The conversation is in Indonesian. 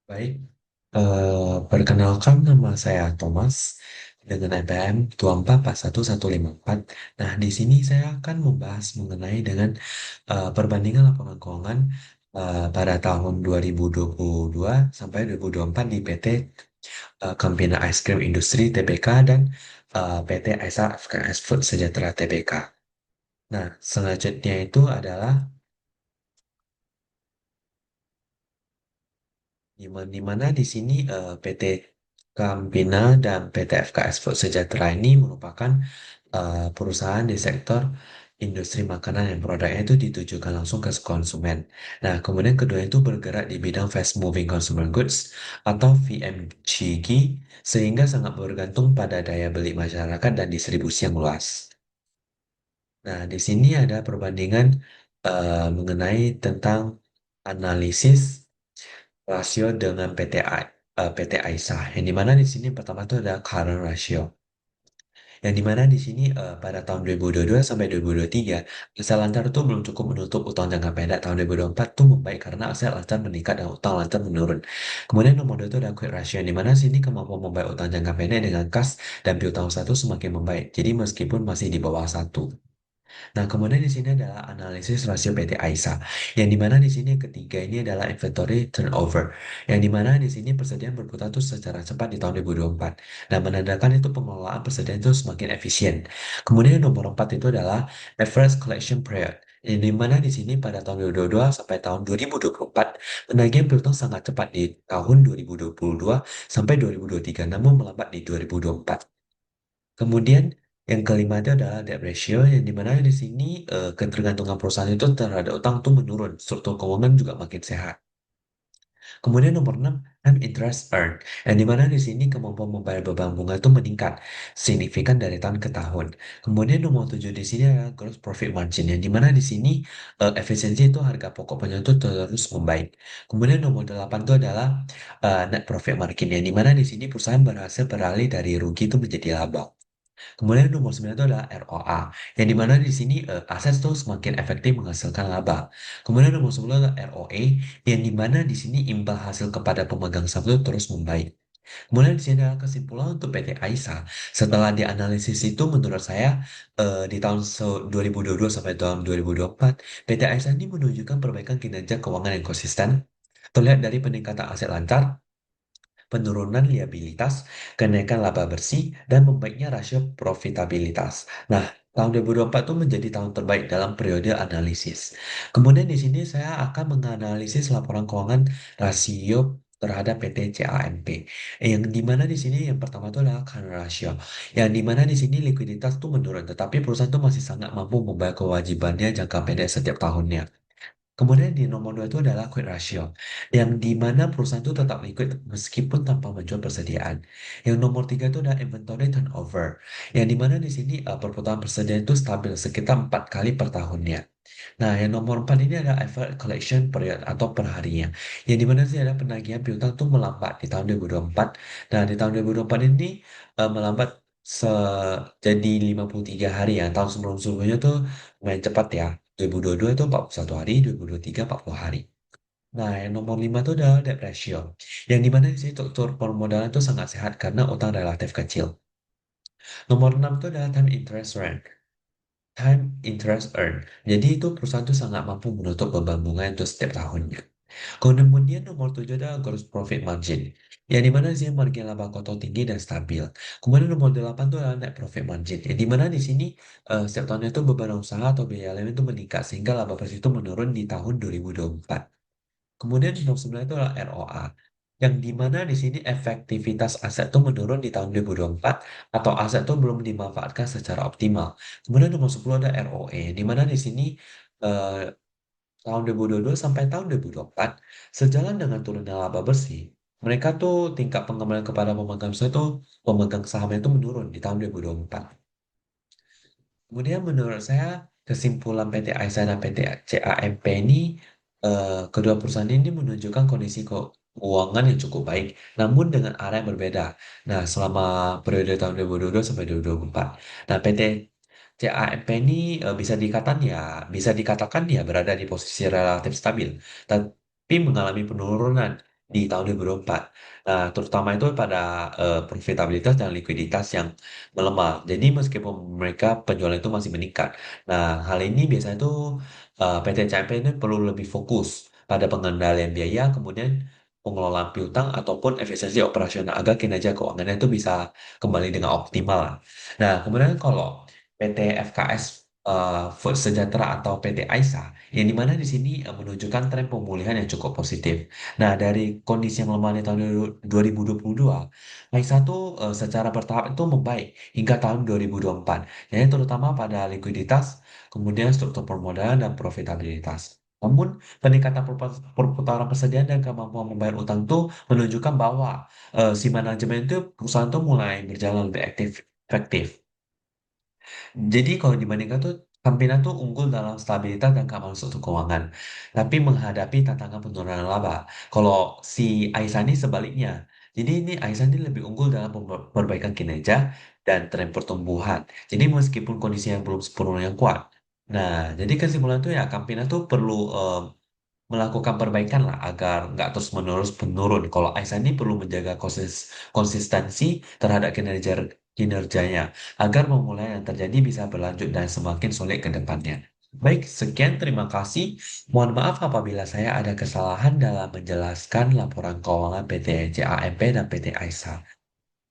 Baik, perkenalkan nama saya Thomas dengan NPM 244154. Nah, di sini saya akan membahas mengenai dengan perbandingan laporan keuangan pada tahun 2022 sampai 2024 di PT Campina Ice Cream Industri Tbk dan PT Aisa FKS Food Sejahtera Tbk. Nah, selanjutnya itu adalah di mana di sini PT Campina dan PT FKS Food Sejahtera ini merupakan perusahaan di sektor industri makanan yang produknya itu ditujukan langsung ke konsumen. Nah, kemudian kedua itu bergerak di bidang fast moving consumer goods atau FMCG sehingga sangat bergantung pada daya beli masyarakat dan distribusi yang luas. Nah, di sini ada perbandingan mengenai tentang analisis rasio dengan PT Aisyah, yang dimana di sini pertama itu ada current ratio, yang dimana di sini pada tahun 2022 sampai 2023 aset lancar itu belum cukup menutup utang jangka pendek. Tahun 2024 itu membaik karena aset lancar meningkat dan utang lancar menurun. Kemudian nomor dua itu ada quick ratio, yang dimana sini kemampuan membayar utang jangka pendek dengan kas dan piutang satu semakin membaik, jadi meskipun masih di bawah satu. Nah, kemudian di sini adalah analisis rasio PT Aisa, yang dimana di sini yang ketiga ini adalah inventory turnover, yang dimana di sini persediaan berputar tuh secara cepat di tahun 2024, dan menandakan itu pengelolaan persediaan itu semakin efisien. Kemudian yang nomor empat itu adalah average collection period, yang dimana di sini pada tahun 2022 sampai tahun 2024, penagihan piutang sangat cepat di tahun 2022 sampai 2023, namun melambat di 2024. Kemudian yang kelima itu adalah debt ratio, yang dimana di sini ketergantungan perusahaan itu terhadap utang tuh menurun, struktur keuangan juga makin sehat. Kemudian nomor 6, time interest earned, yang dimana di sini kemampuan membayar beban bunga itu meningkat signifikan dari tahun ke tahun. Kemudian nomor 7 di sini adalah gross profit margin, yang dimana di sini efisiensi itu harga pokok penjualan itu terus membaik. Kemudian nomor 8 itu adalah net profit margin, yang dimana di sini perusahaan berhasil beralih dari rugi itu menjadi laba. Kemudian nomor 9 itu adalah ROA, yang dimana di sini aset tuh semakin efektif menghasilkan laba. Kemudian nomor 10 adalah ROE, yang dimana di sini imbal hasil kepada pemegang saham itu terus membaik. Kemudian di sini adalah kesimpulan untuk PT Aisa. Setelah dianalisis itu menurut saya di tahun 2022 sampai tahun 2024, PT Aisa ini menunjukkan perbaikan kinerja keuangan yang konsisten, terlihat dari peningkatan aset lancar, penurunan liabilitas, kenaikan laba bersih, dan membaiknya rasio profitabilitas. Nah, tahun 2024 itu menjadi tahun terbaik dalam periode analisis. Kemudian di sini saya akan menganalisis laporan keuangan rasio terhadap PT CAMP. Yang dimana di sini yang pertama itu adalah current ratio. Yang dimana di sini likuiditas itu menurun, tetapi perusahaan itu masih sangat mampu membayar kewajibannya jangka pendek setiap tahunnya. Kemudian di nomor dua itu adalah quick ratio, yang di mana perusahaan itu tetap liquid meskipun tanpa menjual persediaan. Yang nomor tiga itu adalah inventory turnover, yang di mana di sini perputaran persediaan itu stabil sekitar 4 kali per tahunnya. Nah, yang nomor empat ini adalah average collection period atau perharinya, yang di mana sih ada penagihan piutang itu melambat di tahun 2024. Nah, di tahun 2024 ini melambat se jadi 53 hari ya. Tahun sebelum-sebelumnya tuh main cepat ya. 2022 itu 41 hari, 2023 40 hari. Nah, yang nomor 5 itu adalah debt ratio, yang dimana di sini struktur permodalan itu sangat sehat karena utang relatif kecil. Nomor 6 itu adalah time interest earned. Jadi itu perusahaan itu sangat mampu menutup beban bunga itu setiap tahunnya. Kemudian nomor 7 adalah gross profit margin, yang dimana di sini margin laba kotor tinggi dan stabil. Kemudian nomor 8 itu adalah net profit margin, yang dimana di sini setiap tahunnya itu beban usaha atau biaya lain itu meningkat sehingga laba bersih itu menurun di tahun 2024. Kemudian nomor 9 itu adalah ROA, yang dimana di sini efektivitas aset itu menurun di tahun 2024 atau aset itu belum dimanfaatkan secara optimal. Kemudian nomor 10 ada ROE, di mana di sini eh, tahun 2022 sampai tahun 2024, sejalan dengan turunnya laba bersih, mereka tuh tingkat pengembalian kepada pemegang saham itu, pemegang sahamnya itu menurun di tahun 2024. Kemudian menurut saya kesimpulan PT Aisa dan PT CAMP ini, kedua perusahaan ini menunjukkan kondisi keuangan yang cukup baik, namun dengan arah yang berbeda. Nah, selama periode tahun 2022 sampai 2024. Nah, PT CAMP ini bisa dikatakan ya berada di posisi relatif stabil, tapi mengalami penurunan di tahun 2024. Nah, terutama itu pada profitabilitas dan likuiditas yang melemah. Jadi meskipun mereka penjualan itu masih meningkat. Nah, hal ini biasanya itu PT CMP ini perlu lebih fokus pada pengendalian biaya, kemudian pengelolaan piutang ataupun efisiensi operasional agar kinerja keuangannya itu bisa kembali dengan optimal. Nah, kemudian kalau PT FKS Food Sejahtera atau PT AISA, yang dimana di sini menunjukkan tren pemulihan yang cukup positif. Nah, dari kondisi yang melemah di tahun 2022, AISA tuh secara bertahap itu membaik hingga tahun 2024, yaitu terutama pada likuiditas, kemudian struktur permodalan dan profitabilitas. Namun, peningkatan perputaran persediaan dan kemampuan membayar utang itu menunjukkan bahwa si manajemen itu perusahaan tuh mulai berjalan lebih efektif. Jadi kalau dibandingkan tuh Campina tuh unggul dalam stabilitas dan keamanan struktur keuangan, tapi menghadapi tantangan penurunan laba. Kalau si Aisan ini sebaliknya, jadi ini Aisan ini lebih unggul dalam perbaikan kinerja dan tren pertumbuhan. Jadi meskipun kondisi yang belum sepenuhnya kuat. Nah, jadi kesimpulan tuh ya Campina tuh perlu melakukan perbaikan lah agar nggak terus-menerus menurun. Kalau Aisan ini perlu menjaga konsistensi terhadap kinerjanya agar memulai yang terjadi bisa berlanjut dan semakin solid ke depannya. Baik, sekian terima kasih. Mohon maaf apabila saya ada kesalahan dalam menjelaskan laporan keuangan PT JAMP dan PT AISA.